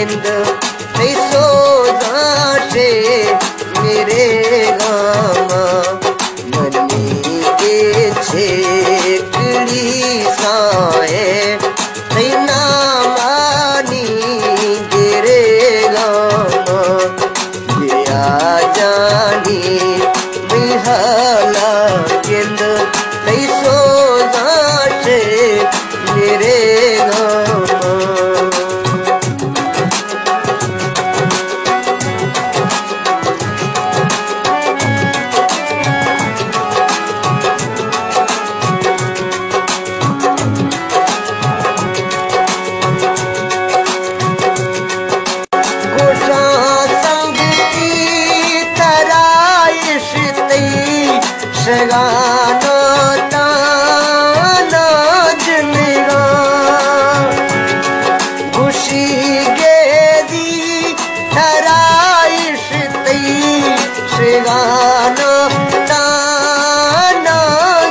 जिंद कैसो जाशे मेरे gamma money के छेकड़ी साए तैना मानी गिरे गामा गया जानी बिहाला जिंद कैसो जाशे मेरे गामा। शगानो ताना जिनगा खुशी गेदी थराइश तई शगानो ताना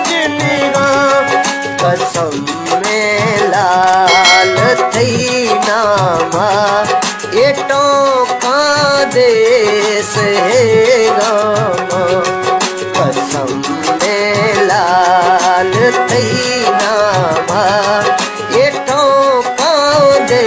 जिनगा कसम में लाल थई नामा एटो का देश है गामा कसम में लाल थई नामा एठो पाँव दे